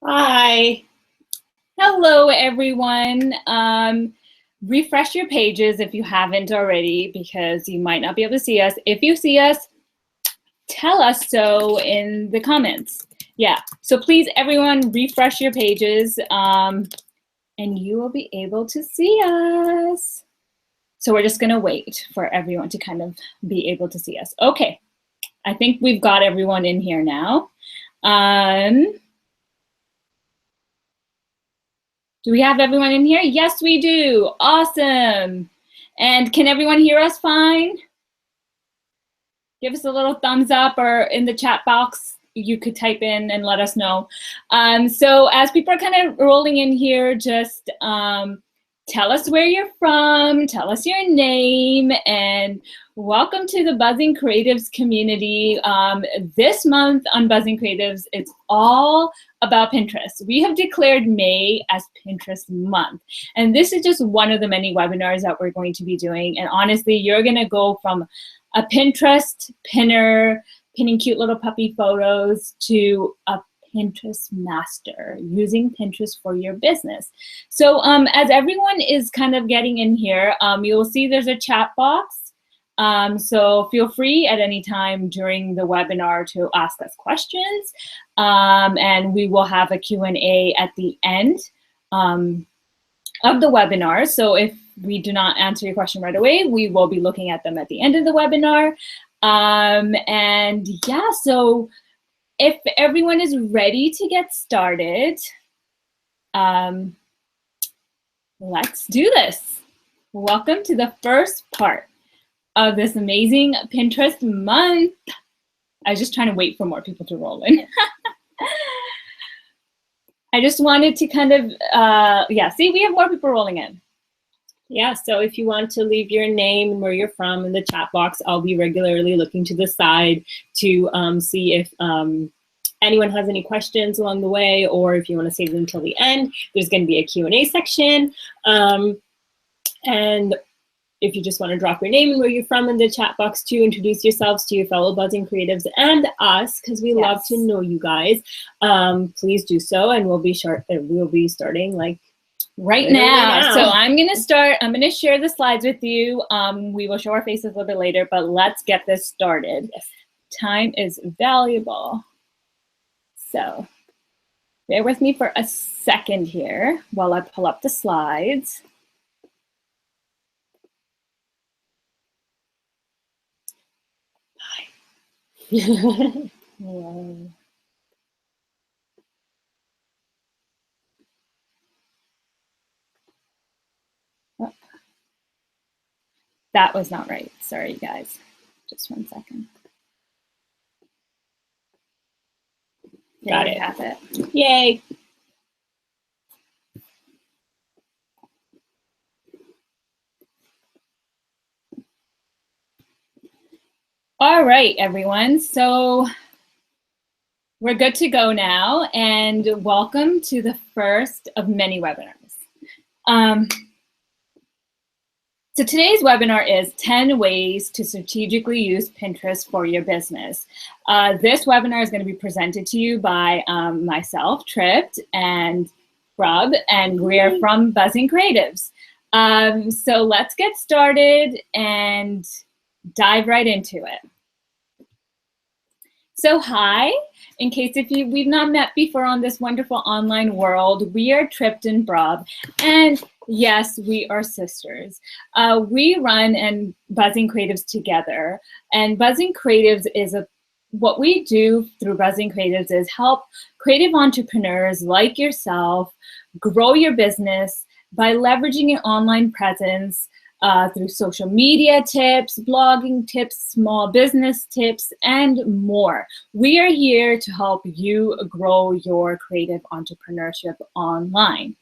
Hi. Hello, everyone. Refresh your pages if you haven't already, because you might not be able to see us. If you see us, tell us so in the comments. Yeah, so please, everyone, refresh your pages, and you will be able to see us. So we're just gonna wait for everyone to kind of be able to see us. Okay, I think we've got everyone in here now. Do we have everyone in here? Yes, we do. Awesome. And can everyone hear us fine? Give us a little thumbs up, or in the chat box, you could type in and let us know. So as people are kind of rolling in here, just tell us where you're from, tell us your name, and welcome to the Buzzing Creatives community. This month on Buzzing Creatives, it's all about Pinterest. We have declared May as Pinterest month. And this is just one of the many webinars that we're going to be doing. And honestly, you're gonna go from a Pinterest pinner, pinning cute little puppy photos, to a Pinterest master, using Pinterest for your business. So as everyone is kind of getting in here, you'll see there's a chat box. So feel free at any time during the webinar to ask us questions. And we will have a Q&A at the end of the webinar. So if we do not answer your question right away, we will be looking at them at the end of the webinar. And yeah, so if everyone is ready to get started, let's do this. Welcome to the first part of this amazing Pinterest month. I was just trying to wait for more people to roll in. I just wanted to kind of, yeah, see, we have more people rolling in. Yeah, so if you want to leave your name and where you're from in the chat box, I'll be regularly looking to the side to see if anyone has any questions along the way, or if you want to save them until the end. There's going to be a Q&A section. And if you just want to drop your name and where you're from in the chat box to introduce yourselves to your fellow Buzzing Creatives and us, because we love to know you guys, please do so. And we'll be starting like right now. So I'm going to start. I'm going to share the slides with you. We will show our faces a little bit later, but let's get this started. Yes. Time is valuable. So bear with me for a second here while I pull up the slides. Whoa. Oh. That was not right. Sorry, guys. Just 1 second. Got it. Have it. Yay. All right, everyone. So we're good to go now, and welcome to the first of many webinars. So today's webinar is 10 ways to strategically use Pinterest for your business. This webinar is going to be presented to you by myself, Tripped, and Rob, and we're from Buzzing Creatives. So let's get started and dive right into it. So hi, in case we've not met before on this wonderful online world, we are Tripped and Brob, and yes, we are sisters. We run and Buzzing Creatives together, and Buzzing Creatives is what we do through Buzzing Creatives is help creative entrepreneurs like yourself grow your business by leveraging an online presence, through social media tips, blogging tips, small business tips, and more. We are here to help you grow your creative entrepreneurship online.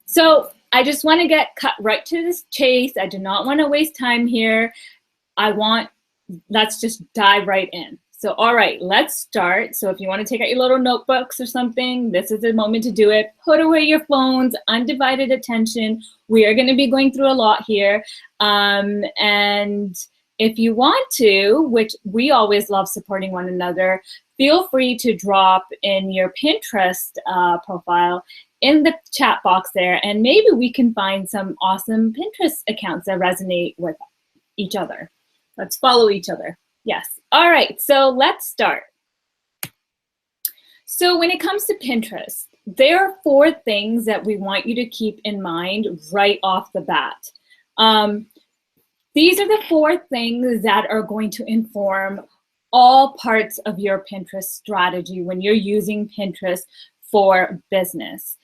So I just want to get cut right to this chase. I do not want to waste time here. Let's just dive right in. So, all right, let's start. So if you want to take out your little notebooks or something, this is the moment to do it. Put away your phones, undivided attention. We are going to be going through a lot here. And if you want to, which we always love supporting one another, feel free to drop in your Pinterest profile in the chat box there, and maybe we can find some awesome Pinterest accounts that resonate with each other. Let's follow each other. Yes. All right, so let's start. So when it comes to Pinterest, there are 4 things that we want you to keep in mind right off the bat. These are the 4 things that are going to inform all parts of your Pinterest strategy when you're using Pinterest for business.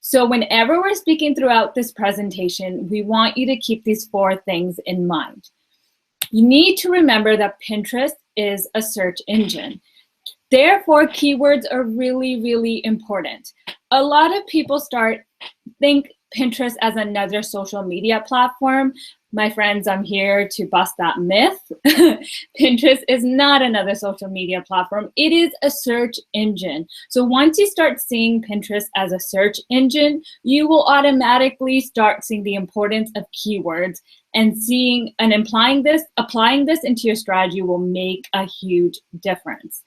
So whenever we're speaking throughout this presentation, we want you to keep these 4 things in mind. You need to remember that Pinterest is a search engine. Therefore, keywords are really, really important. A lot of people think Pinterest as another social media platform. My friends, I'm here to bust that myth. Pinterest is not another social media platform. It is a search engine. So once you start seeing Pinterest as a search engine, you will automatically start seeing the importance of keywords, and applying this into your strategy will make a huge difference.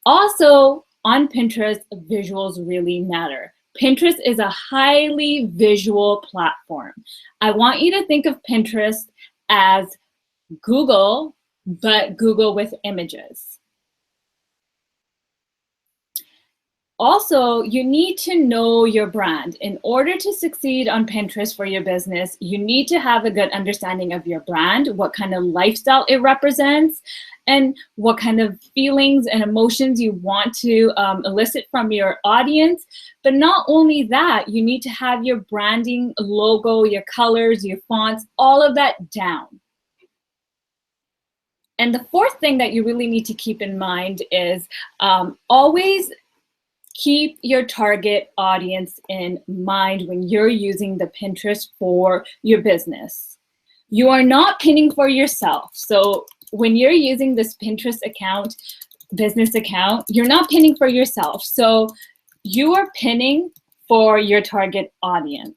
Also, on Pinterest, visuals really matter. Pinterest is a highly visual platform. I want you to think of Pinterest as Google, but Google with images. Also, you need to know your brand. In order to succeed on Pinterest for your business, you need to have a good understanding of your brand, what kind of lifestyle it represents, and what kind of feelings and emotions you want to elicit from your audience. But not only that, you need to have your branding, logo, your colors, your fonts, all of that down. And the 4th thing that you really need to keep in mind is always keep your target audience in mind when you're using the Pinterest for your business. You are not pinning for yourself. So when you're using this Pinterest account, business account, you're not pinning for yourself. So you are pinning for your target audience.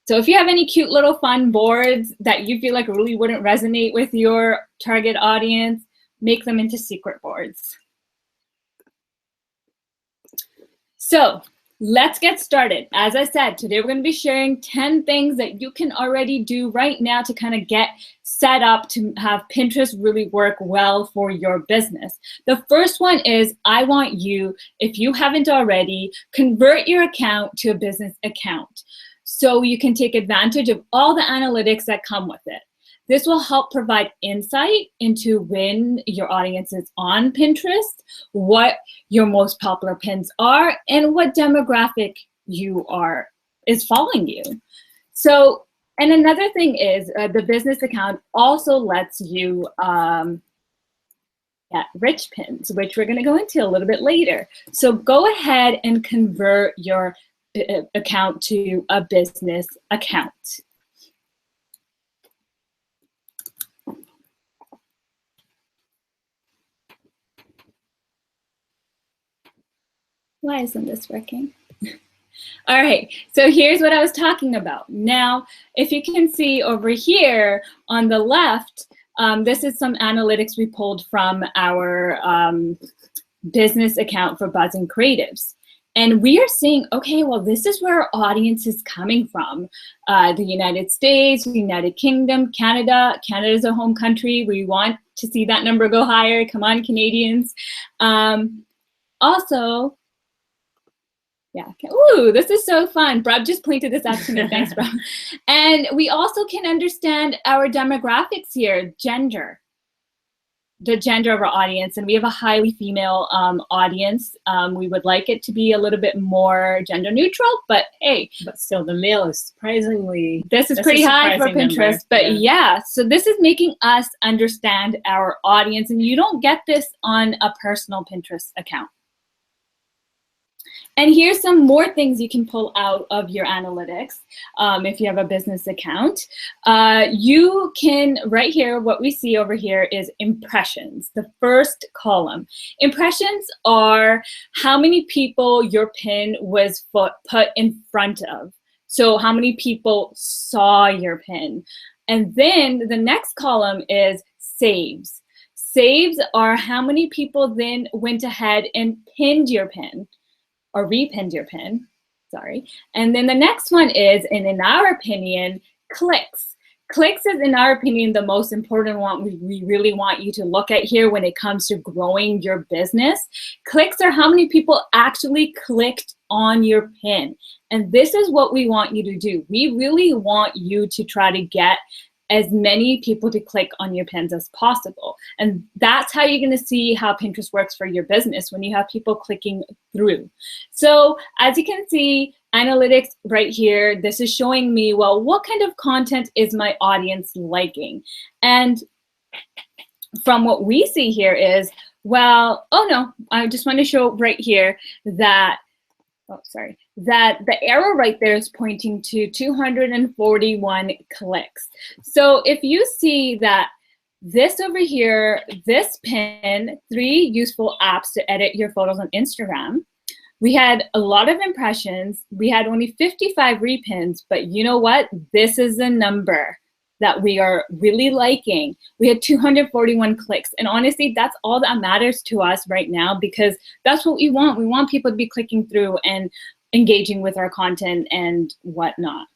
So if you have any cute little fun boards that you feel like really wouldn't resonate with your target audience, make them into secret boards. So let's get started. As I said, today we're going to be sharing 10 things that you can already do right now to kind of get set up to have Pinterest really work well for your business. The first one is, I want you, if you haven't already, convert your account to a business account so you can take advantage of all the analytics that come with it. This will help provide insight into when your audience is on Pinterest, what your most popular pins are, and what demographic is following you. So, and another thing is the business account also lets you get rich pins, which we're going to go into a little bit later. So go ahead and convert your account to a business account. Why isn't this working? All right, so here's what I was talking about. Now, if you can see over here on the left, this is some analytics we pulled from our business account for Buzzing Creatives. And we are seeing, okay, well, this is where our audience is coming from. The United States, the United Kingdom, Canada. Canada is a home country. We want to see that number go higher. Come on, Canadians. Also, yeah. Ooh, this is so fun. Brad just pointed this out to me. Thanks, Brad. And we also can understand our demographics here, gender, the gender of our audience. And we have a highly female audience. We would like it to be a little bit more gender neutral, but hey. But still, the male is surprisingly. This is pretty high for Pinterest, number. But yeah. So this is making us understand our audience. And you don't get this on a personal Pinterest account. And here's some more things you can pull out of your analytics if you have a business account. You can, right here, what we see over here is impressions, the first column. Impressions are how many people your pin was put in front of. So how many people saw your pin. And then the next column is saves. Saves are how many people then went ahead and pinned your pin or repinned your pin, sorry. And then the next one is, and in our opinion, clicks. Clicks is, in our opinion, the most important one we really want you to look at here when it comes to growing your business. Clicks are how many people actually clicked on your pin. And this is what we want you to do. We really want you to try to get as many people to click on your pins as possible. And that's how you're going to see how Pinterest works for your business, when you have people clicking through. So as you can see, analytics right here, this is showing me, well, what kind of content is my audience liking? And from what we see here is, well, oh no, I just want to show right here that, oh, sorry, that the arrow right there is pointing to 241 clicks. So if you see that this over here, this pin, 3 useful apps to edit your photos on Instagram, we had a lot of impressions. We had only 55 repins, but you know what? This is the number that we are really liking. We had 241 clicks. And honestly, that's all that matters to us right now, because that's what we want. We want people to be clicking through and engaging with our content and whatnot.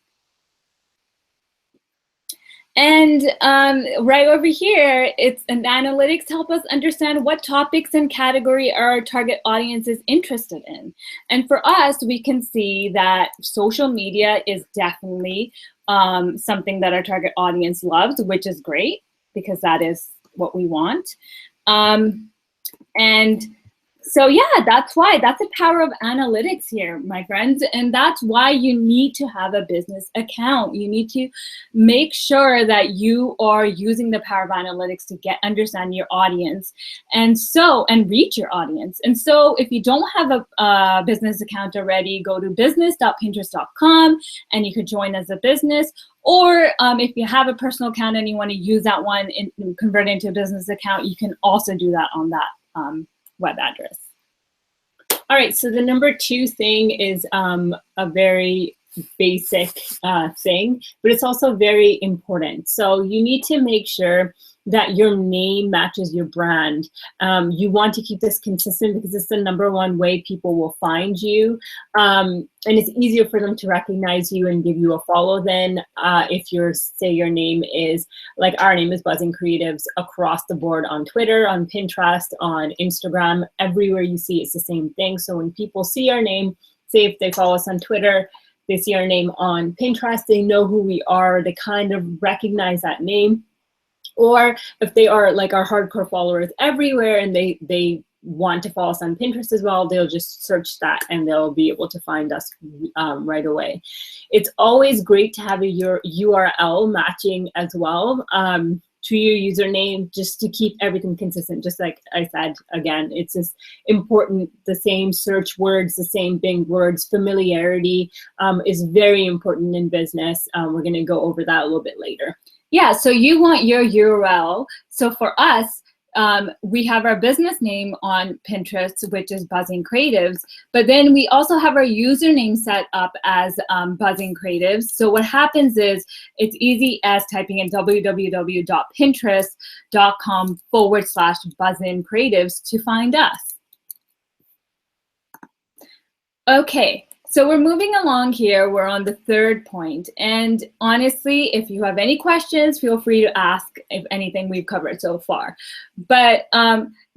And right over here, it's an analytics help us understand what topics and category our target audience is interested in. And for us, we can see that social media is definitely something that our target audience loves, which is great because that is what we want. And so yeah, that's the power of analytics here, my friends. And that's why you need to have a business account. You need to make sure that you are using the power of analytics to understand your audience and reach your audience. And so if you don't have a business account already, go to business.pinterest.com and you could join as a business. Or if you have a personal account and you want to use that one and convert it into a business account, you can also do that on that web address. All right, so the number 2 thing is a very basic thing, but it's also very important. So you need to make sure that your name matches your brand. You want to keep this consistent because it's the #1 way people will find you. And it's easier for them to recognize you and give you a follow than if say your name is, like our name is Buzzing Creatives, across the board on Twitter, on Pinterest, on Instagram, everywhere you see it's the same thing. So when people see our name, say if they follow us on Twitter, they see our name on Pinterest, they know who we are, they kind of recognize that name. Or if they are like our hardcore followers everywhere and they want to follow us on Pinterest as well, they'll just search that and they'll be able to find us right away. It's always great to have your URL matching as well to your username, just to keep everything consistent. Just like I said, again, it's just important. The same search words, the same big words, familiarity is very important in business. We're going to go over that a little bit later. Yeah, so you want your URL. So for us, we have our business name on Pinterest, which is Buzzing Creatives, but then we also have our username set up as Buzzing Creatives. So what happens is it's easy as typing in www.pinterest.com/Buzzing Creatives to find us. Okay. So we're moving along here. We're on the 3rd point. And honestly, if you have any questions, feel free to ask if anything we've covered so far. But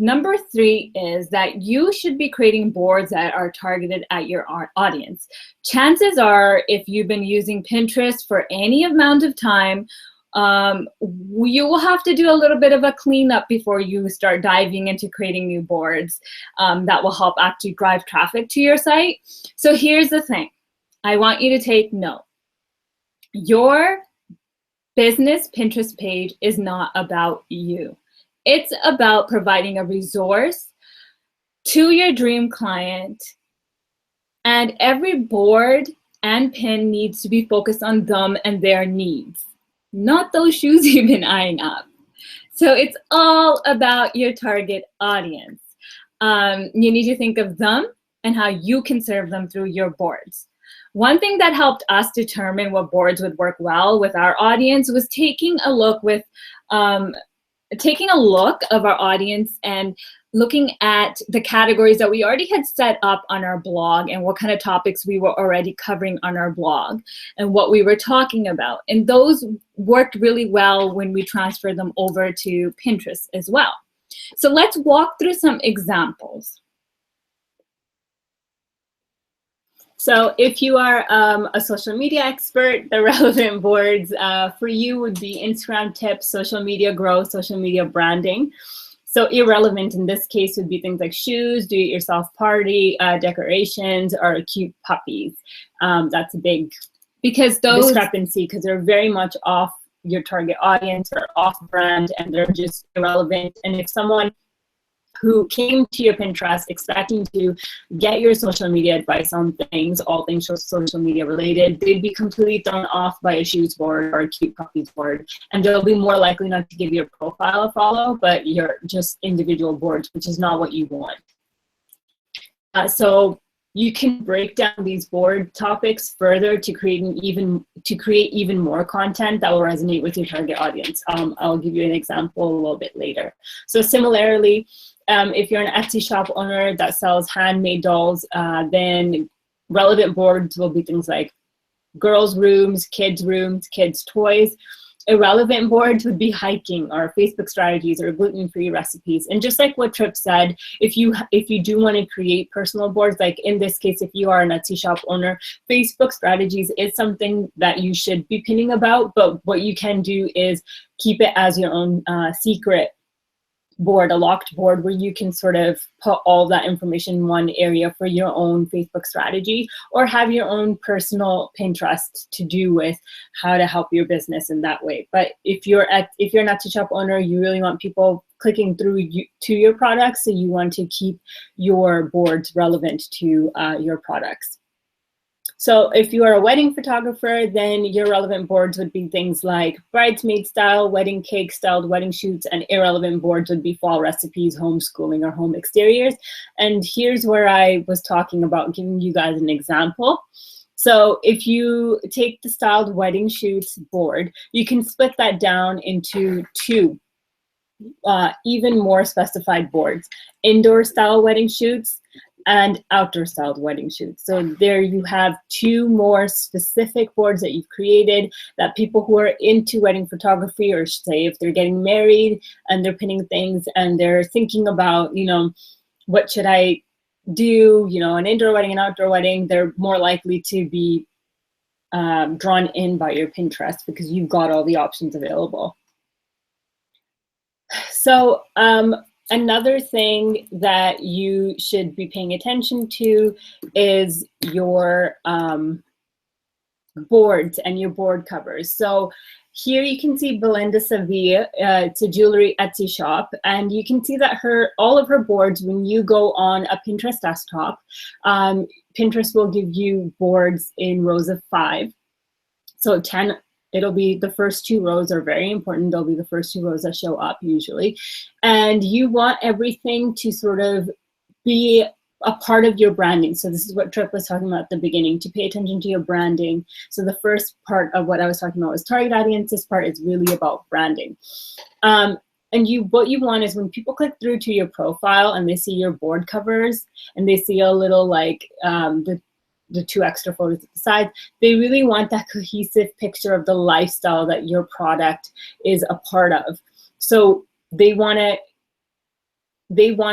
number 3 is that you should be creating boards that are targeted at your audience. Chances are, if you've been using Pinterest for any amount of time, you will have to do a little bit of a cleanup before you start diving into creating new boards that will help actually drive traffic to your site. So here's the thing. I want you to take note. Your business Pinterest page is not about you. It's about providing a resource to your dream client, and every board and pin needs to be focused on them and their needs, not those shoes you've been eyeing up. So it's all about your target audience. You need to think of them and how you can serve them through your boards. One thing that helped us determine what boards would work well with our audience was taking a look with taking a look of our audience and looking at the categories that we already had set up on our blog and what kind of topics we were already covering on our blog and what we were talking about. And those worked really well when we transferred them over to Pinterest as well. So let's walk through some examples. So if you are a social media expert, the relevant boards for you would be Instagram tips, social media growth, social media branding. So irrelevant in this case would be things like shoes, do-it-yourself party, decorations, or cute puppies. That's a big discrepancy because they're very much off your target audience or off brand, and they're just irrelevant. And if someone who came to your Pinterest expecting to get your social media advice on things, all things social media related, they'd be completely thrown off by a shoes board or a cute puppies board. And they'll be more likely not to give your profile a follow, but your just individual boards, which is not what you want. So you can break down these board topics further to create even more content that will resonate with your target audience. I'll give you an example a little bit later. So similarly, if you're an Etsy shop owner that sells handmade dolls, then relevant boards will be things like girls' rooms, kids' toys. Irrelevant boards would be hiking or Facebook strategies or gluten-free recipes. And just like what Trip said, if you do want to create personal boards, like in this case, if you are an Etsy shop owner, Facebook strategies is something that you should be pinning about, but what you can do is keep it as your own secret board, a locked board where you can sort of put all that information in one area for your own Facebook strategy, or have your own personal Pinterest to do with how to help your business in that way. But if you're an Etsy shop owner, you really want people clicking through to your products, so you want to keep your boards relevant to your products. So if you are a wedding photographer, then your relevant boards would be things like bridesmaid style, wedding cake styled wedding shoots, and irrelevant boards would be fall recipes, homeschooling, or home exteriors. And here's where I was talking about giving you guys an example. So if you take the styled wedding shoots board, you can split that down into two even more specified boards: indoor style wedding shoots and outdoor styled wedding shoots. So there you have two more specific boards that you've created that people who are into wedding photography, or say if they're getting married and they're pinning things and they're thinking about, what should I do, an indoor wedding, an outdoor wedding, they're more likely to be drawn in by your Pinterest because you've got all the options available. So another thing that you should be paying attention to is your boards and your board covers. So here you can see Belinda Sevilla. It's a jewelry Etsy shop, and you can see that all of her boards, when you go on a Pinterest desktop, Pinterest will give you boards in rows of 5. So 10. It'll be the first 2 rows are very important. They'll be the first 2 rows that show up usually. And you want everything to sort of be a part of your branding. So this is what Trip was talking about at the beginning, to pay attention to your branding. So the first part of what I was talking about was target audience. This part is really about branding. And what you want is when people click through to your profile and they see your board covers and they see a little like the 2 extra photos at the side, they really want that cohesive picture of the lifestyle that your product is a part of. So they want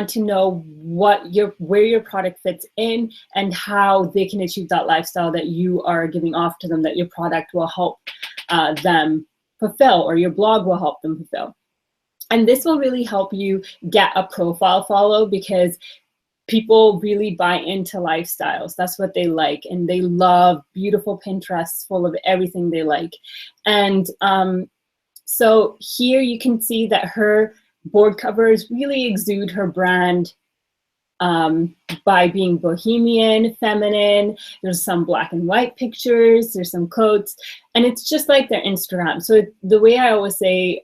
to know where your product fits in and how they can achieve that lifestyle that you are giving off to them, that your product will help them fulfill, or your blog will help them fulfill. And this will really help you get a profile follow, because people really buy into lifestyles. That's what they like. And they love beautiful Pinterests full of everything they like. And so here you can see that her board covers really exude her brand by being bohemian, feminine. There's some black and white pictures. There's some quotes. And it's just like their Instagram. So the way I always say,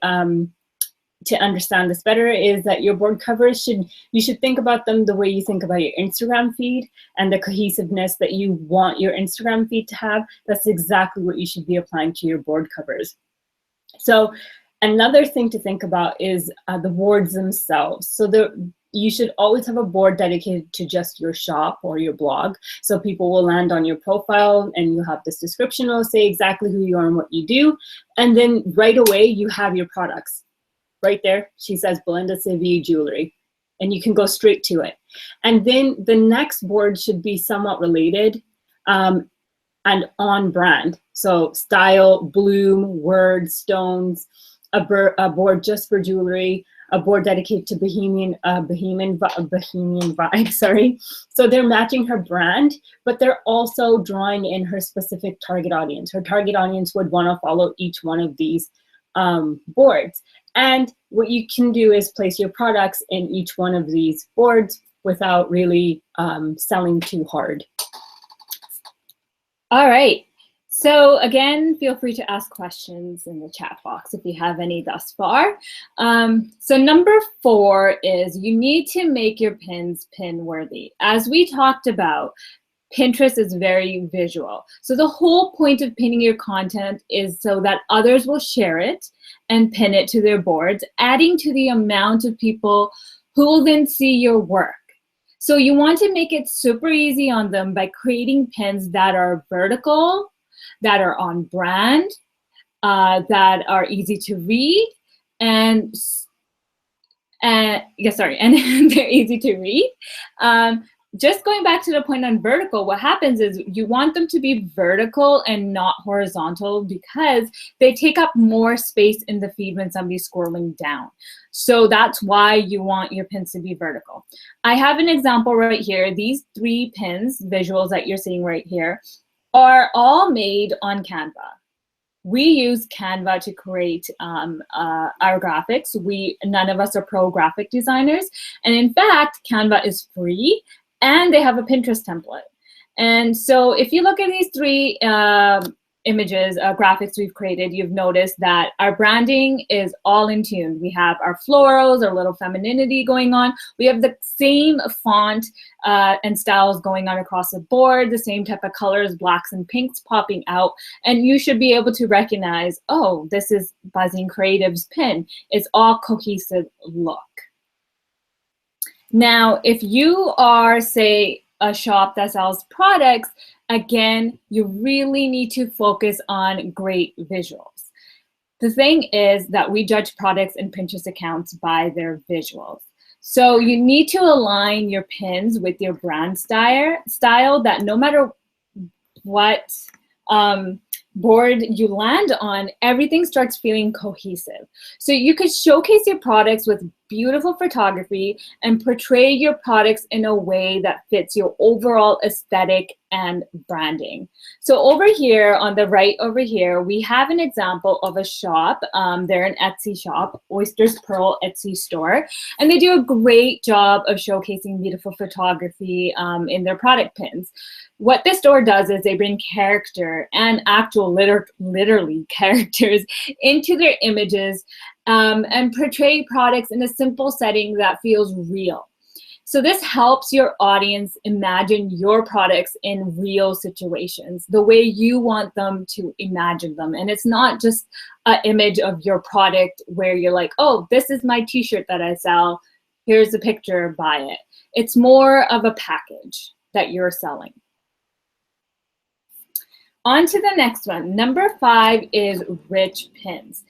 to understand this better, is that your board covers you should think about them the way you think about your Instagram feed, and the cohesiveness that you want your Instagram feed to have. That's exactly what you should be applying to your board covers. So Another thing to think about is the boards themselves. So you should always have a board dedicated to just your shop or your blog. So people will land on your profile and you have this description, it'll say exactly who you are and what you do. And then right away you have your products. Right there, she says Belinda Sevi Jewelry. And you can go straight to it. And then the next board should be somewhat related and on brand. So style, bloom, words, stones, a board just for jewelry, a board dedicated to Bohemian vibe, sorry. So they're matching her brand, but they're also drawing in her specific target audience. Her target audience would want to follow each one of these boards. And what you can do is place your products in each one of these boards without really selling too hard. All right. So again, feel free to ask questions in the chat box if you have any thus far. So number 4 is you need to make your pins pin worthy. As we talked about, Pinterest is very visual. So the whole point of pinning your content is so that others will share it and pin it to their boards, adding to the amount of people who will then see your work. So you want to make it super easy on them by creating pins that are vertical, that are on brand, that are easy to read, and they're easy to read. Just going back to the point on vertical, what happens is you want them to be vertical and not horizontal because they take up more space in the feed when somebody's scrolling down. So that's why you want your pins to be vertical. I have an example right here. These 3 pins, visuals that you're seeing right here, are all made on Canva. We use Canva to create our graphics. None of us are pro graphic designers. And in fact, Canva is free. And they have a Pinterest template. And so if you look at these 3 images, graphics we've created, you've noticed that our branding is all in tune. We have our florals, our little femininity going on. We have the same font and styles going on across the board, the same type of colors, blacks and pinks popping out. And you should be able to recognize, oh, this is Buzzing Creative's pin. It's all cohesive look. Now, if you are, say, a shop that sells products, again, you really need to focus on great visuals. The thing is that we judge products and Pinterest accounts by their visuals. So you need to align your pins with your brand style that no matter what board you land on, everything starts feeling cohesive. So you could showcase your products with beautiful photography and portray your products in a way that fits your overall aesthetic and branding. So over here, on the right over here, we have an example of a shop. They're an Etsy shop, Oysters Pearl Etsy store, and they do a great job of showcasing beautiful photography in their product pins. What this store does is they bring character and actual literally characters into their images and portray products in a simple setting that feels real. So this helps your audience imagine your products in real situations, the way you want them to imagine them. And it's not just an image of your product where you're like, oh, this is my t-shirt that I sell. Here's a picture, buy it. It's more of a package that you're selling. On to the next one. Number 5 is rich pins.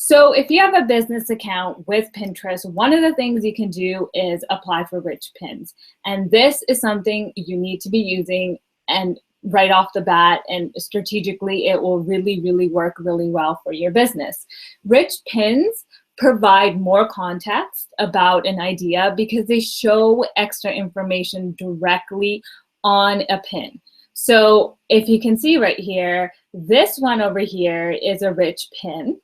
So if you have a business account with Pinterest, one of the things you can do is apply for rich pins. And this is something you need to be using and right off the bat, and strategically, it will really, really work really well for your business. Rich pins provide more context about an idea because they show extra information directly on a pin. So if you can see right here, this one over here is a rich pin.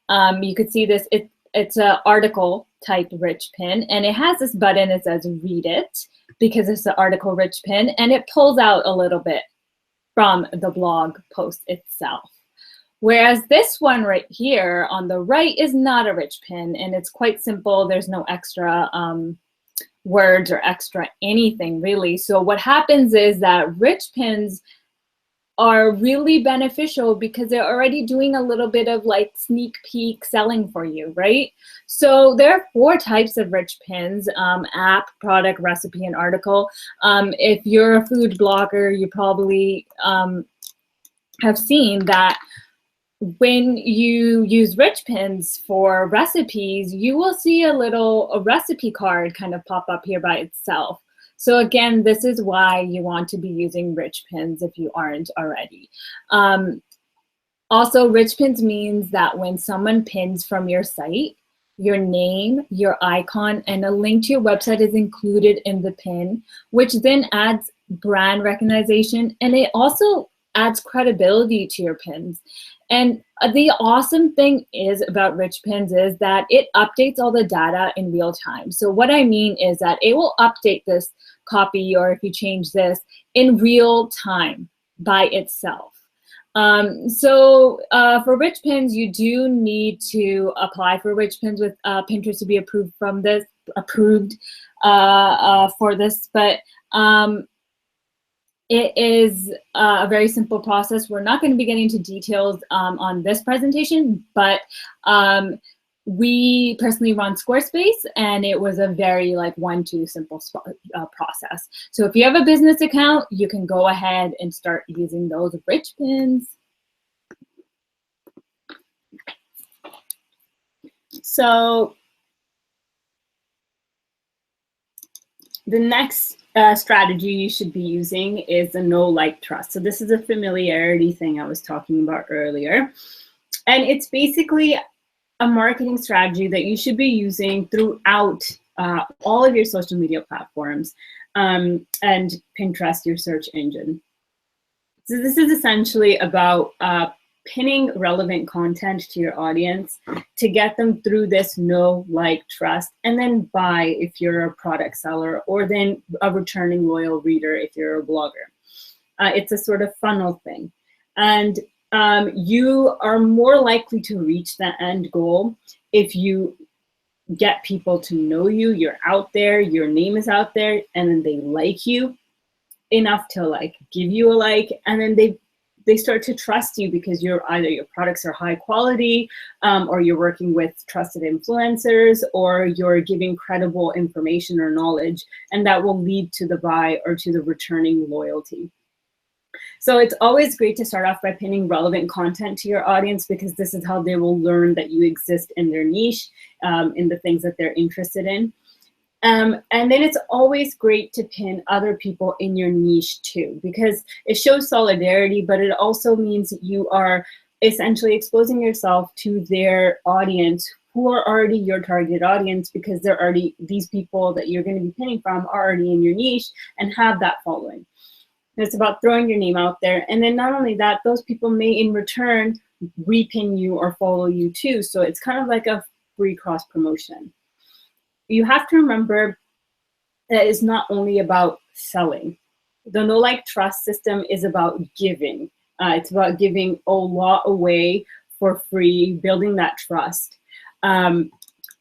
You could see this, it's an article type rich pin, and it has this button that says read it because it's an article rich pin, and it pulls out a little bit from the blog post itself. Whereas this one right here on the right is not a rich pin, and it's quite simple. There's no extra words or extra anything really. So what happens is that rich pins are really beneficial because they're already doing a little bit of like sneak peek selling for you, right? So there are 4 types of rich pins: app, product, recipe, and article. If you're a food blogger, you probably have seen that when you use rich pins for recipes, you will see a recipe card kind of pop up here by itself. So again, this is why you want to be using rich pins if you aren't already. Also, rich pins means that when someone pins from your site, your name, your icon, and a link to your website is included in the pin, which then adds brand recognition, and it also adds credibility to your pins. And the awesome thing is about rich pins is that it updates all the data in real time. So what I mean is that it will update this copy, or if you change this, in real time by itself. For rich pins, you do need to apply for rich pins with Pinterest to be approved for this, but it is a very simple process. We're not going to be getting into details on this presentation, but we personally run Squarespace, and it was a very like 1-2 simple process. So if you have a business account, you can go ahead and start using those rich pins. So the next strategy you should be using is the know, like, trust. So this is a familiarity thing I was talking about earlier. And it's basically a marketing strategy that you should be using throughout all of your social media platforms and Pinterest, your search engine. So this is essentially about pinning relevant content to your audience to get them through this know, like, trust, and then buy if you're a product seller, or then a returning loyal reader if you're a blogger. It's a sort of funnel thing. And you are more likely to reach the end goal if you get people to know you, you're out there, your name is out there, and then they like you enough to like give you a like, and then they start to trust you because either your products are high quality, or you're working with trusted influencers, or you're giving credible information or knowledge, and that will lead to the buy or to the returning loyalty. So it's always great to start off by pinning relevant content to your audience, because this is how they will learn that you exist in their niche, in the things that they're interested in. And then it's always great to pin other people in your niche too, because it shows solidarity, but it also means that you are essentially exposing yourself to their audience, who are already your target audience, because they're already, these people that you're going to be pinning from are already in your niche and have that following. And it's about throwing your name out there. And then not only that, those people may in return repin you or follow you too. So it's kind of like a free cross promotion. You have to remember that it's not only about selling. The know, like, trust system is about giving. It's about giving a lot away for free, building that trust.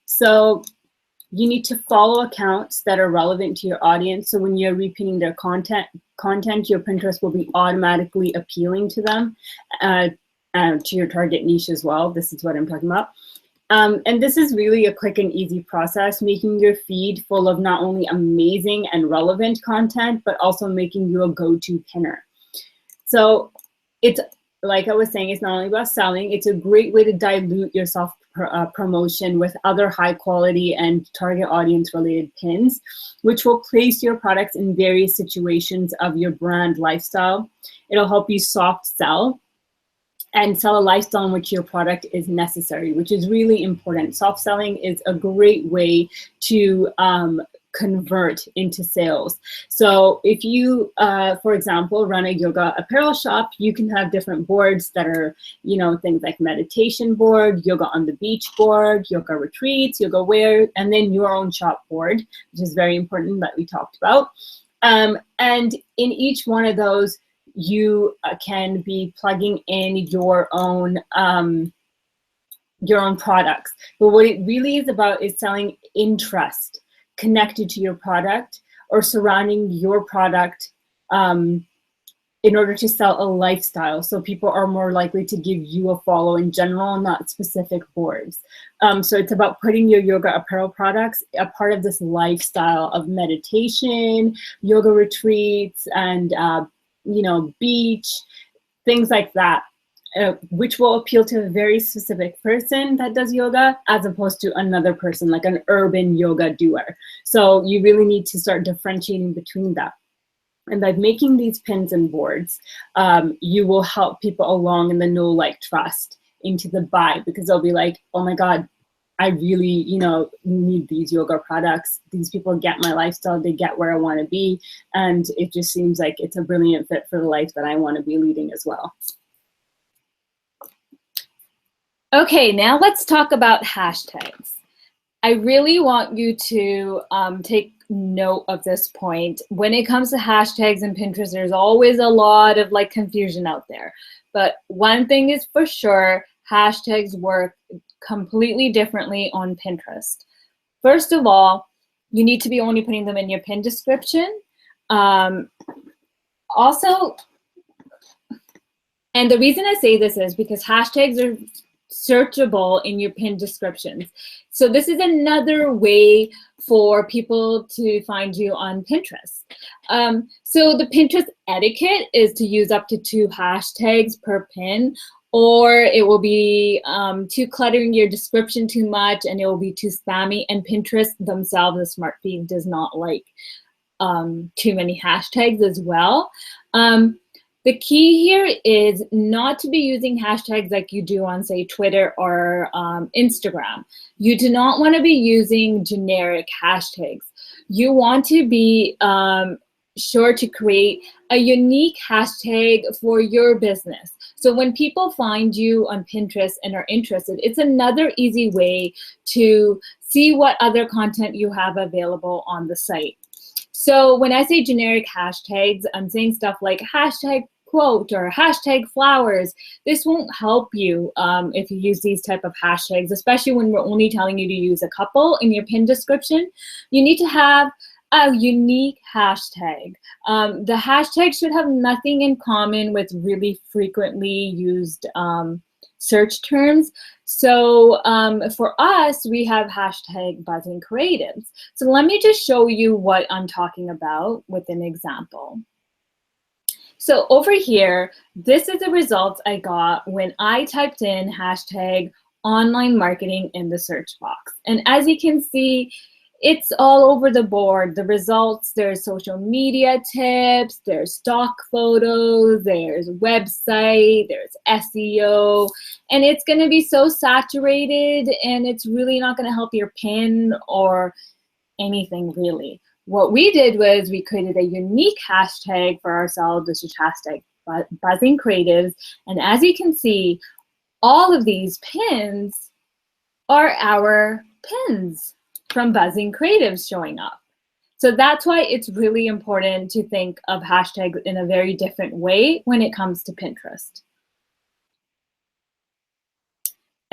So you need to follow accounts that are relevant to your audience. So when you're repinning their content, your Pinterest will be automatically appealing to them, to your target niche as well. This is what I'm talking about. And this is really a quick and easy process, making your feed full of not only amazing and relevant content, but also making you a go-to pinner. So it's, like I was saying, it's not only about selling, it's a great way to dilute your self-promotion with other high quality and target audience related pins, which will place your products in various situations of your brand lifestyle. It'll help you soft sell and sell a lifestyle in which your product is necessary, which is really important. Soft selling is a great way to convert into sales. So if you, for example, run a yoga apparel shop, you can have different boards that are, you know, things like meditation board, yoga on the beach board, yoga retreats, yoga wear, and then your own shop board, which is very important that we talked about. And in each one of those, you can be plugging in your own products. But what it really is about is selling interest connected to your product, or surrounding your product in in order to sell a lifestyle. So people are more likely to give you a follow in general, not specific boards. So it's about putting your yoga apparel products a part of this lifestyle of meditation, yoga retreats, and you know, beach, things like that. Which will appeal to a very specific person that does yoga as opposed to another person, like an urban yoga doer. So you really need to start differentiating between that. And by making these pins and boards, you will help people along in the know, like, trust into the buy, because they'll be like, oh my God, I really, you know, need these yoga products. These people get my lifestyle, they get where I want to be. And it just seems like it's a brilliant fit for the life that I want to be leading as well. Okay, now let's talk about hashtags. I really want you to take note of this point. When it comes to hashtags and Pinterest, there's always a lot of like confusion out there. But one thing is for sure, hashtags work completely differently on Pinterest. First of all, you need to be only putting them in your pin description. Also, and the reason I say this is because hashtags are searchable in your pin descriptions. So this is another way for people to find you on Pinterest. So the Pinterest etiquette is to use up to 2 hashtags per pin, or it will be too cluttering your description too much and it will be too spammy. And Pinterest themselves, the smart feed, does not like too many hashtags as well. The key here is not to be using hashtags like you do on, say, Twitter or Instagram. You do not want to be using generic hashtags. You want to be sure to create a unique hashtag for your business. So when people find you on Pinterest and are interested, it's another easy way to see what other content you have available on the site. So when I say generic hashtags, I'm saying stuff like hashtag quote or hashtag flowers. This won't help you if you use these type of hashtags, especially when we're only telling you to use a couple in your pin description. You need to have a unique hashtag. The hashtag should have nothing in common with really frequently used search terms. So for us, we have hashtag buzzing creatives. So let me just show you what I'm talking about with an example. So over here, this is the results I got when I typed in hashtag online marketing in the search box. And as you can see, it's all over the board. The results, there's social media tips, there's stock photos, there's website, there's SEO, and it's going to be so saturated and it's really not going to help your pin or anything really. What we did was we created a unique hashtag for ourselves, which is hashtag buzzing creatives. And as you can see, all of these pins are our pins from Buzzing Creatives showing up. So that's why it's really important to think of hashtags in a very different way when it comes to Pinterest.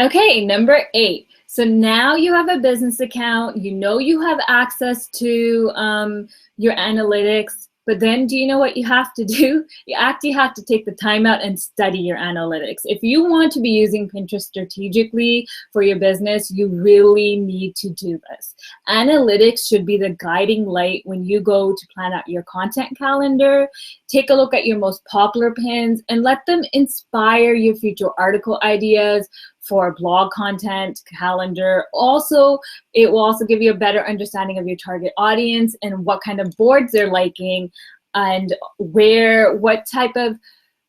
Okay, number 8. So now you have a business account, you know you have access to your analytics, but then do you know what you have to do? You actually have to take the time out and study your analytics. If you want to be using Pinterest strategically for your business, you really need to do this. Analytics should be the guiding light when you go to plan out your content calendar. Take a look at your most popular pins and let them inspire your future article ideas for blog content, calendar. Also, it will also give you a better understanding of your target audience and what kind of boards they're liking and what type of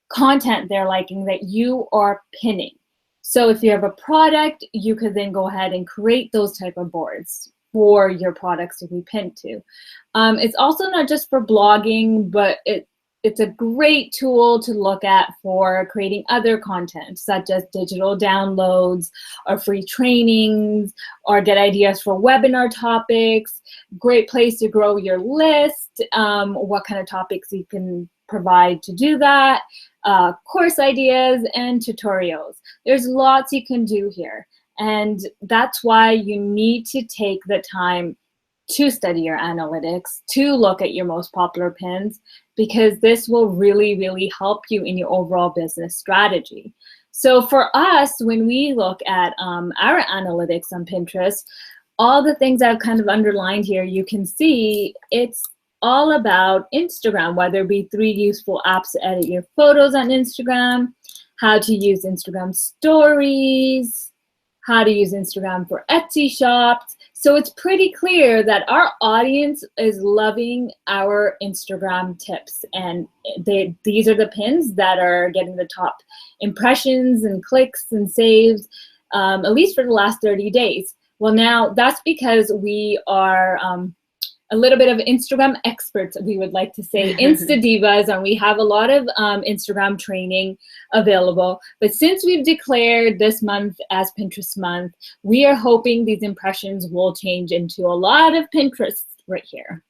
content they're liking that you are pinning. So if you have a product, you could then go ahead and create those type of boards for your products to be pinned to. It's also not just for blogging, but it's a great tool to look at for creating other content, such as digital downloads or free trainings, or get ideas for webinar topics. Great place to grow your list, what kind of topics you can provide to do that, course ideas, and tutorials. There's lots you can do here. And that's why you need to take the time to study your analytics, to look at your most popular pins, because this will really, really help you in your overall business strategy. So for us, when we look at our analytics on Pinterest, all the things I've kind of underlined here, you can see it's all about Instagram, whether it be 3 useful apps to edit your photos on Instagram, how to use Instagram stories, how to use Instagram for Etsy shops. So it's pretty clear that our audience is loving our Instagram tips, and these are the pins that are getting the top impressions and clicks and saves, at least for the last 30 days. Well, now that's because we are a little bit of Instagram experts, we would like to say, Insta divas, and we have a lot of Instagram training available. But since we've declared this month as Pinterest month, we are hoping these impressions will change into a lot of Pinterest right here.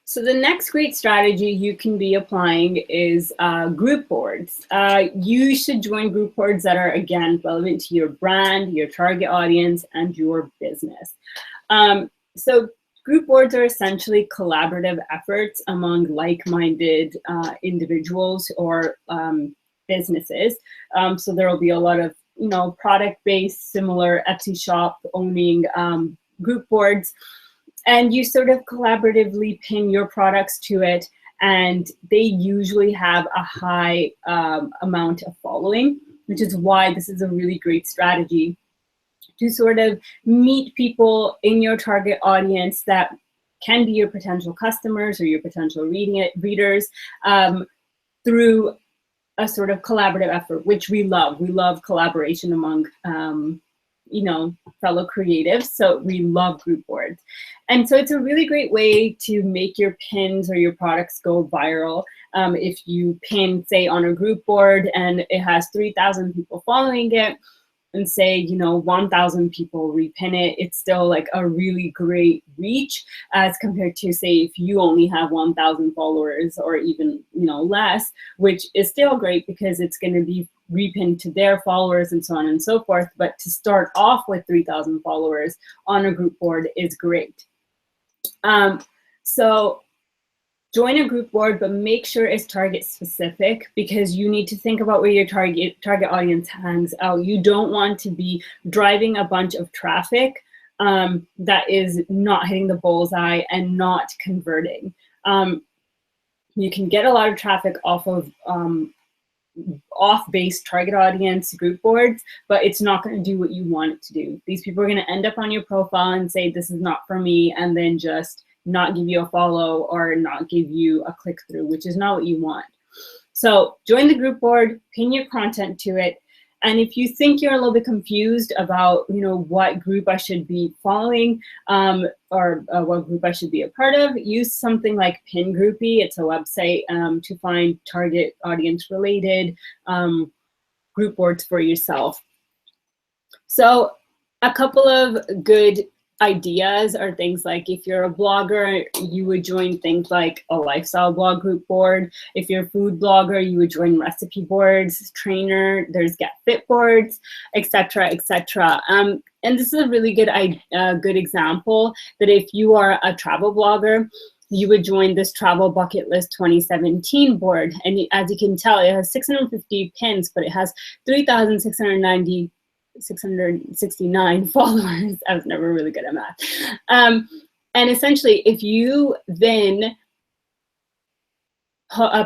So the next great strategy you can be applying is group boards. You should join group boards that are, again, relevant to your brand, your target audience, and your business. So group boards are essentially collaborative efforts among like-minded individuals or businesses. So there will be a lot of, product-based, similar Etsy shop owning group boards. And you sort of collaboratively pin your products to it, and they usually have a high amount of following, which is why this is a really great strategy to sort of meet people in your target audience that can be your potential customers or your potential readers through a sort of collaborative effort, which we love. We love collaboration among fellow creatives, so we love group boards. And so it's a really great way to make your pins or your products go viral. If you pin, say, on a group board and it has 3,000 people following it, and say, 1,000 people repin it, it's still like a really great reach as compared to, say, if you only have 1,000 followers or even, less, which is still great because it's going to be repinned to their followers and so on and so forth. But to start off with 3,000 followers on a group board is great. So join a group board, but make sure it's target specific, because you need to think about where your target audience hangs out. You don't want to be driving a bunch of traffic that is not hitting the bullseye and not converting. You can get a lot of traffic off of off-base target audience group boards, but it's not going to do what you want it to do. These people are going to end up on your profile and say, this is not for me, and then just not give you a follow or not give you a click through, which is not what you want. So join the group board, pin your content to it. And if you think you're a little bit confused about, what group I should be following or what group I should be a part of, use something like PinGroupie. It's a website to find target audience related group boards for yourself. So a couple of good ideas are things like, if you're a blogger, you would join things like a lifestyle blog group board. If you're a food blogger, you would join recipe boards, trainer, there's Get Fit boards, etc., etc. And this is a really good example that if you are a travel blogger, you would join this Travel Bucket List 2017 board. And as you can tell, it has 650 pins, but it has 669 followers. I was never really good at math. And essentially, if you then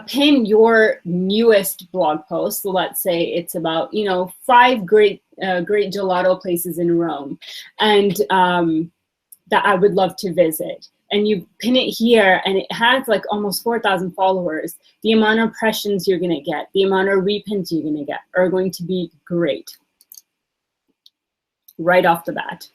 pin your newest blog post, so let's say it's about 5 great gelato places in Rome, and that I would love to visit, and you pin it here, and it has like almost 4,000 followers, the amount of impressions you're going to get, the amount of repins you're going to get are going to be great right off the bat.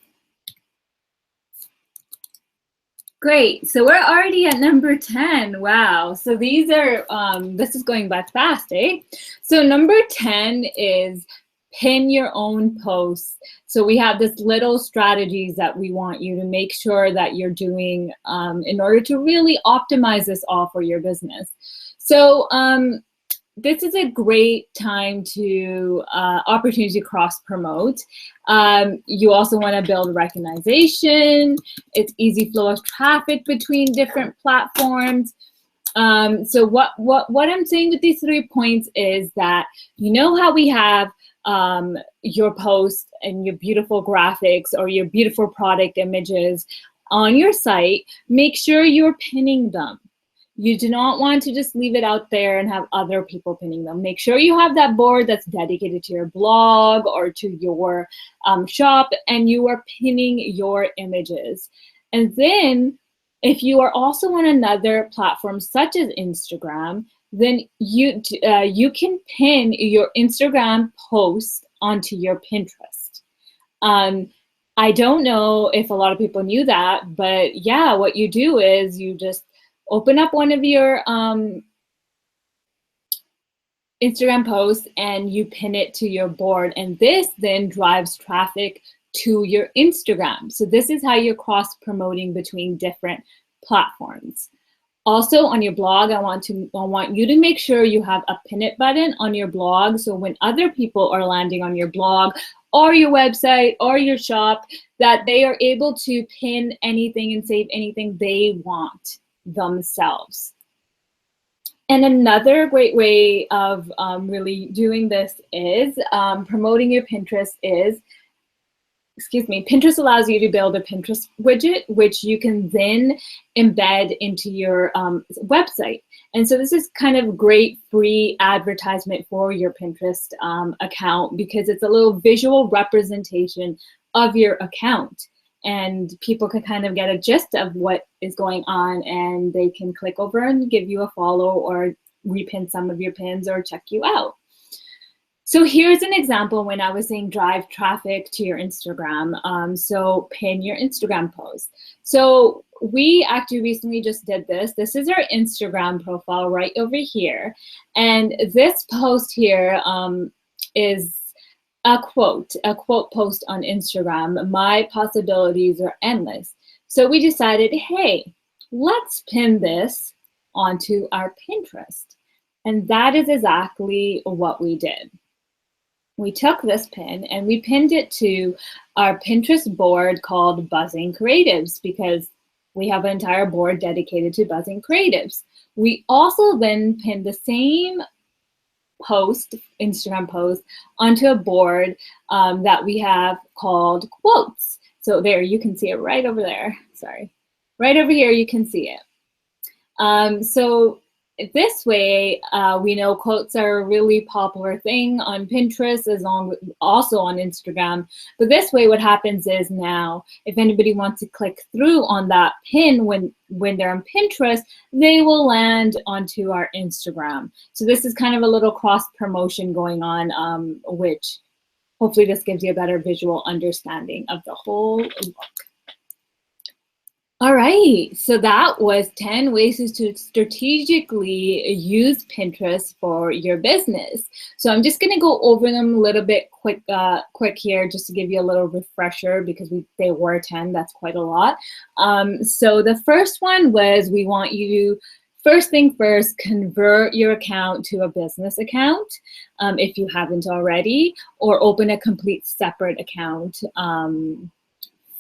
Great, so we're already at number 10. Wow, so these are, this is going by fast, eh? So number 10 is pin your own posts. So we have this little strategies that we want you to make sure that you're doing in order to really optimize this all for your business. So this is a great time to opportunity to cross promote. You also want to build recognition. It's easy flow of traffic between different platforms. So what I'm saying with these 3 points is that, you know how we have your post and your beautiful graphics or your beautiful product images on your site, make sure you're pinning them. You do not want to just leave it out there and have other people pinning them. Make sure you have that board that's dedicated to your blog or to your shop, and you are pinning your images. And then if you are also on another platform such as Instagram, then you can pin your Instagram post onto your Pinterest. I don't know if a lot of people knew that, but yeah, what you do is you just open up one of your Instagram posts and you pin it to your board, and this then drives traffic to your Instagram. So this is how you're cross promoting between different platforms. Also on your blog, I want you to make sure you have a pin it button on your blog, so when other people are landing on your blog or your website or your shop, that they are able to pin anything and save anything they want themselves. And another great way of really doing this is promoting your Pinterest is, Pinterest allows you to build a Pinterest widget, which you can then embed into your website. And so this is kind of great free advertisement for your Pinterest account, because it's a little visual representation of your account. And people can kind of get a gist of what is going on, and they can click over and give you a follow or repin some of your pins or check you out. So here's an example when I was saying drive traffic to your Instagram. So pin your Instagram post. So we actually recently just did this. This is our Instagram profile right over here. And this post here is a quote post on Instagram. My possibilities are endless. So we decided, hey, let's pin this onto our Pinterest. And that is exactly what we did. We took this pin and we pinned it to our Pinterest board called Buzzing Creatives, because we have an entire board dedicated to Buzzing Creatives. We also then pinned the same post, Instagram post, onto a board that we have called Quotes. So there, you can see it right over there. Sorry. Right over here, you can see it. So this way, we know quotes are a really popular thing on Pinterest, as long as also on Instagram. But this way, what happens is now, if anybody wants to click through on that pin when they're on Pinterest, they will land onto our Instagram. So this is kind of a little cross promotion going on, which hopefully this gives you a better visual understanding of the whole look. All right, so that was 10 ways to strategically use Pinterest for your business. So I'm just gonna go over them a little bit quick here, just to give you a little refresher, because they were 10, that's quite a lot. So the first one was, we want you to, first thing first, convert your account to a business account if you haven't already, or open a complete separate account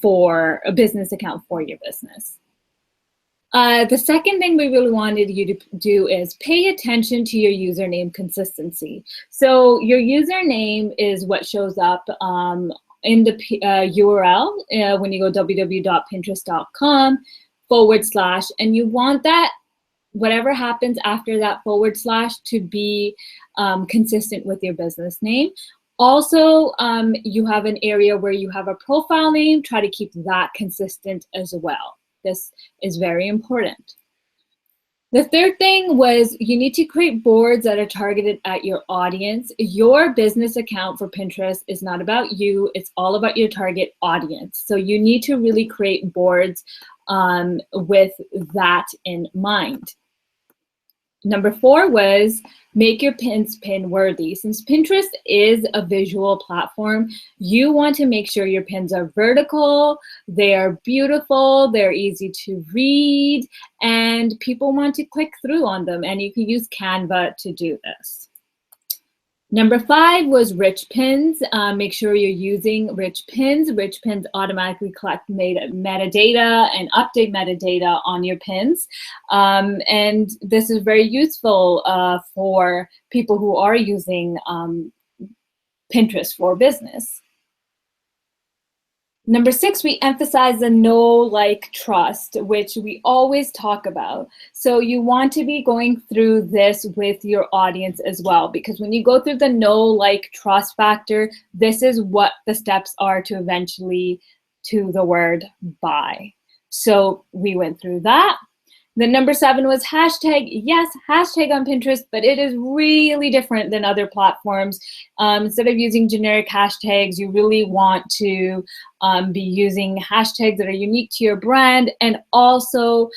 for a business account for your business. The second thing we really wanted you to do is pay attention to your username consistency. So your username is what shows up in the URL when you go www.pinterest.com / and you want that, whatever happens after that / to be consistent with your business name. Also, you have an area where you have a profile name. Try to keep that consistent as well. This is very important. The third thing was, you need to create boards that are targeted at your audience. Your business account for Pinterest is not about you. It's all about your target audience. So you need to really create boards with that in mind. Number 4 was make your pins pin worthy. Since Pinterest is a visual platform, you want to make sure your pins are vertical, they are beautiful, they're easy to read, and people want to click through on them. And you can use Canva to do this. Number 5 was rich pins. Make sure you're using rich pins. Rich pins automatically collect metadata and update metadata on your pins. And this is very useful for people who are using Pinterest for business. Number 6, we emphasize the know, like, trust, which we always talk about. So you want to be going through this with your audience as well, because when you go through the know, like, trust factor, this is what the steps are to eventually to the word buy. So we went through that. Then number 7 was hashtag. Yes, hashtag on Pinterest, but it is really different than other platforms. Instead of using generic hashtags, you really want to be using hashtags that are unique to your brand, and also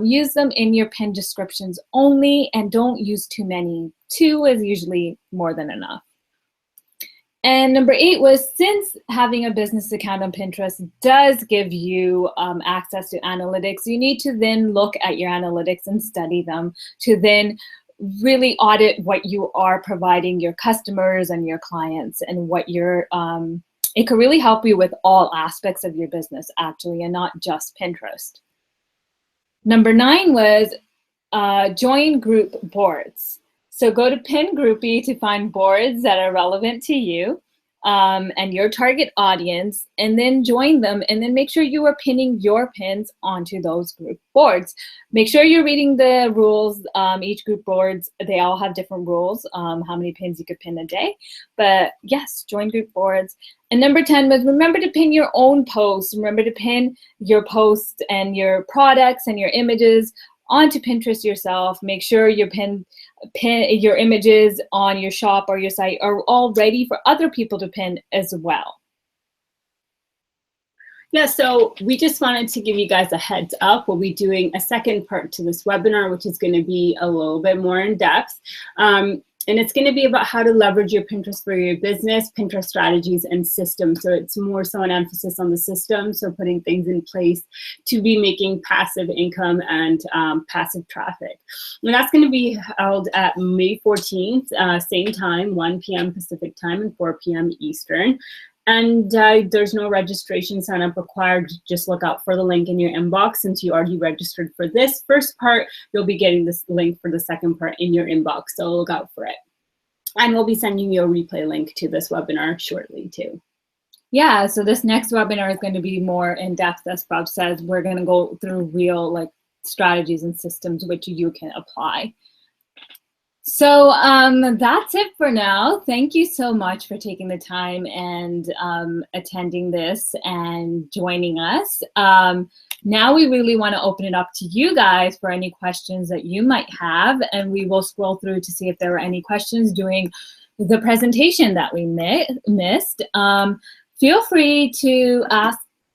use them in your pin descriptions only, and don't use too many. 2 is usually more than enough. And number 8 was, since having a business account on Pinterest does give you access to analytics, you need to then look at your analytics and study them to then really audit what you are providing your customers and your clients, and what you're, it can really help you with all aspects of your business actually, and not just Pinterest. Number 9 was join group boards. So go to PinGroupie to find boards that are relevant to you and your target audience, and then join them, and then make sure you are pinning your pins onto those group boards. Make sure you're reading the rules. Each group boards, they all have different rules, how many pins you could pin a day. But yes, join group boards. And number 10 was, remember to pin your own posts. Remember to pin your posts and your products and your images onto Pinterest yourself. Make sure you pin your images on your shop or your site are all ready for other people to pin as well. Yeah, so we just wanted to give you guys a heads up. We'll be doing a second part to this webinar, which is going to be a little bit more in depth. And it's going to be about how to leverage your Pinterest for your business, Pinterest strategies and systems. So it's more so an emphasis on the system. So putting things in place to be making passive income and passive traffic. And that's going to be held at May 14th, same time, 1 p.m. Pacific time and 4 p.m. Eastern. And there's no registration sign up required. Just look out for the link in your inbox. Since you already registered for this first part, you'll be getting this link for the second part in your inbox. So look out for it. And we'll be sending you a replay link to this webinar shortly too. Yeah, so this next webinar is going to be more in depth, as Bob says. We're going to go through real strategies and systems which you can apply. So that's it for now. Thank you so much for taking the time and attending this and joining us. Now we really want to open it up to you guys for any questions that you might have, and we will scroll through to see if there were any questions during the presentation that we missed. Feel free to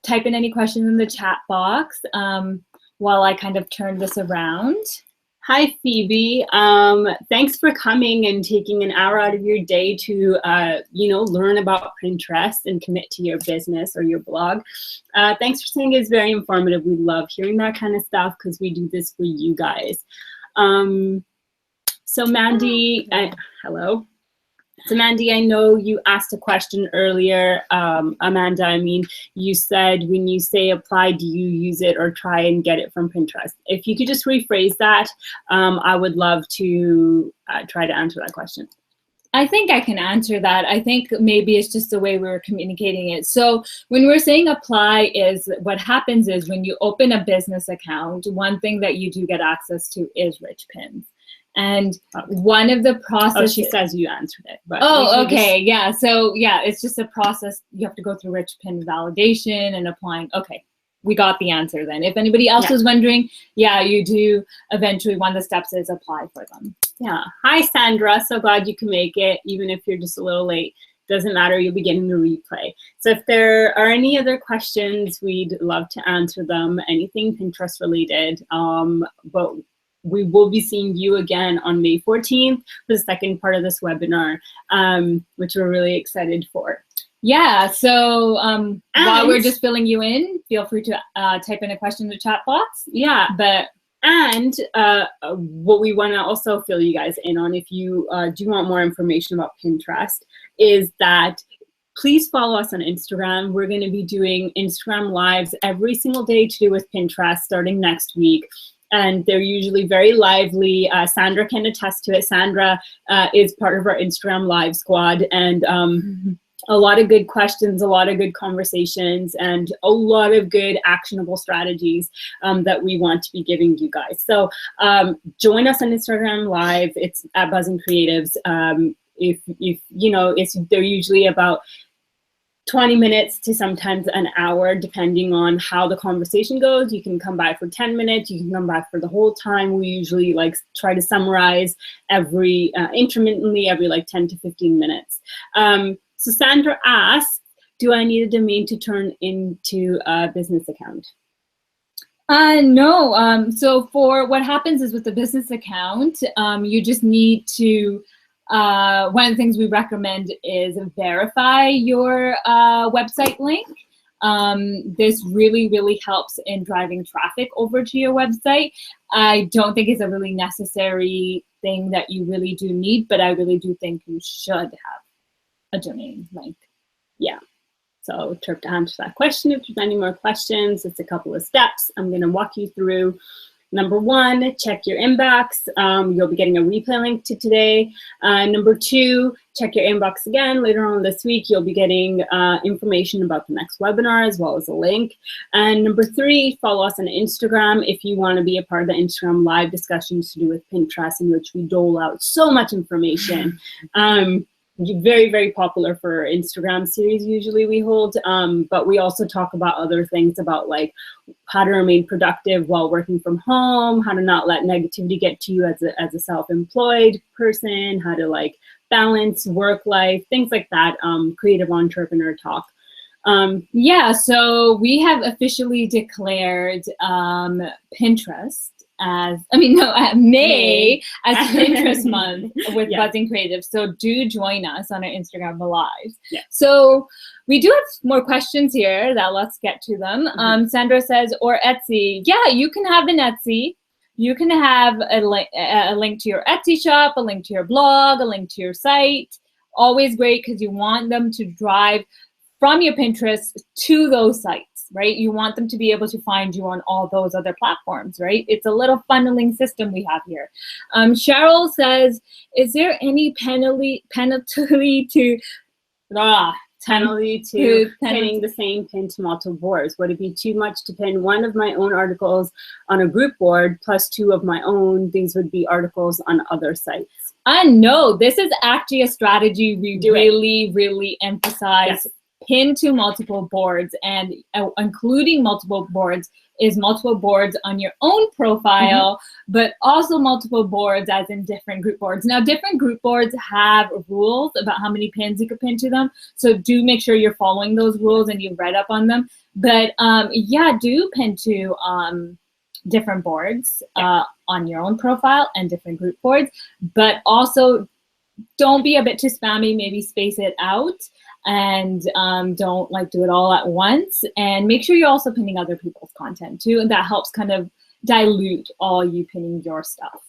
type in any questions in the chat box while I kind of turn this around. Hi, Phoebe. Thanks for coming and taking an hour out of your day to, learn about Pinterest and commit to your business or your blog. Thanks for saying it's very informative. We love hearing that kind of stuff because we do this for you guys. So Mandy, hello. So Mandy, I know you asked a question earlier. Amanda, I mean, you said when you say apply, do you use it or try and get it from Pinterest? If you could just rephrase that, I would love to try to answer that question. I think I can answer that. I think maybe it's just the way we were communicating it. So when we're saying apply, is what happens is when you open a business account, one thing that you do get access to is rich pins. And one of the processes— Oh, she says you answered it. But oh, okay, yeah. So yeah, it's just a process. You have to go through rich pin validation and applying. Okay, we got the answer then. If anybody else was wondering, yeah, you do eventually, one of the steps is apply for them. Yeah. Hi, Sandra. So glad you can make it, even if you're just a little late. Doesn't matter, you'll be getting the replay. So if there are any other questions, we'd love to answer them, anything Pinterest related. But we will be seeing you again on May 14th for the second part of this webinar, which we're really excited for. Yeah, so while we're just filling you in, feel free to type in a question in the chat box. Yeah, and what we want to also fill you guys in on, if you do want more information about Pinterest, is that please follow us on Instagram. We're going to be doing Instagram Lives every single day to do with Pinterest starting next week. And they're usually very lively. Sandra can attest to it. Sandra is part of our Instagram Live squad. And a lot of good questions, a lot of good conversations, and a lot of good actionable strategies that we want to be giving you guys. So join us on Instagram Live. It's at Buzzing Creatives. If you know, they're usually about 20 minutes to sometimes an hour, depending on how the conversation goes. You can come by for 10 minutes. You can come back for the whole time. We usually like try to summarize intermittently every like 10 to 15 minutes. So Sandra asks, do I need a domain to turn into a business account? No. So for what happens is with the business account, you just need to, one of the things we recommend is verify your website link. This really, really helps in driving traffic over to your website. I don't think it's a really necessary thing that you really do need, but I really do think you should have a domain link. Yeah. So to answer that question, if there's any more questions, it's a couple of steps I'm going to walk you through. Number one, check your inbox. You'll be getting a replay link to today. Number two, check your inbox again later on this week. You'll be getting information about the next webinar as well as a link. And number three, follow us on Instagram if you want to be a part of the Instagram Live discussions to do with Pinterest, in which we dole out so much information. Very, very popular for Instagram series usually we hold, but we also talk about other things about like how to remain productive while working from home, how to not let negativity get to you as a self-employed person, how to like balance work life, things like that, creative entrepreneur talk. Yeah, so we have officially declared Pinterest May as Pinterest month with Buzzing Creatives. So do join us on our Instagram Lives. Yeah. So we do have more questions here that let's get to them. Sandra says, or Etsy. Yeah, you can have an Etsy. You can have a link to your Etsy shop, a link to your blog, a link to your site. Always great because you want them to drive from your Pinterest to those sites. Right? You want them to be able to find you on all those other platforms, right? It's a little funneling system we have here. Cheryl says, is there any penalty to pinning the same pin to multiple boards? Would it be too much to pin one of my own articles on a group board plus two of my own? These would be articles on other sites. No, this is actually a strategy we really emphasize. Yes. Pin to multiple boards, and including multiple boards is multiple boards on your own profile, but also multiple boards as in different group boards. Now, different group boards have rules about how many pins you can pin to them, so do make sure you're following those rules and you've read up on them. But yeah, do pin to different boards on your own profile and different group boards, but also don't be a bit too spammy, maybe space it out. And don't like do it all at once, and make sure you're also pinning other people's content too, and that helps kind of dilute all you pinning your stuff.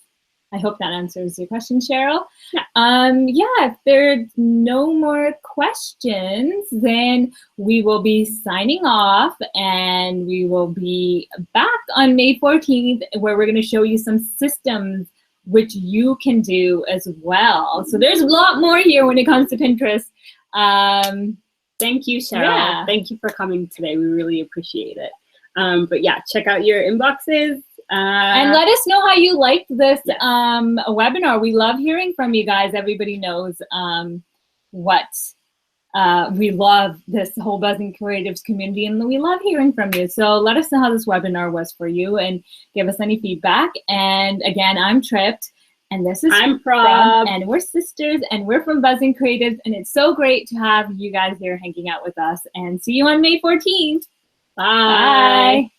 I hope that answers your question, Cheryl. Yeah, if there's no more questions, then we will be signing off, and we will be back on May 14th, where we're going to show you some systems which you can do as well. So there's a lot more here when it comes to Pinterest. Thank you, Cheryl. Yeah. Thank you for coming today. We really appreciate it. But yeah, check out your inboxes. And let us know how you liked this webinar. We love hearing from you guys. Everybody knows we love this whole Buzzing Creatives community, and we love hearing from you. So let us know how this webinar was for you and give us any feedback. And again, I'm Tripped. And this is I'm Prob, and we're sisters, and we're from Buzzing Creatives, and it's so great to have you guys here hanging out with us. And see you on May 14th. Bye. Bye.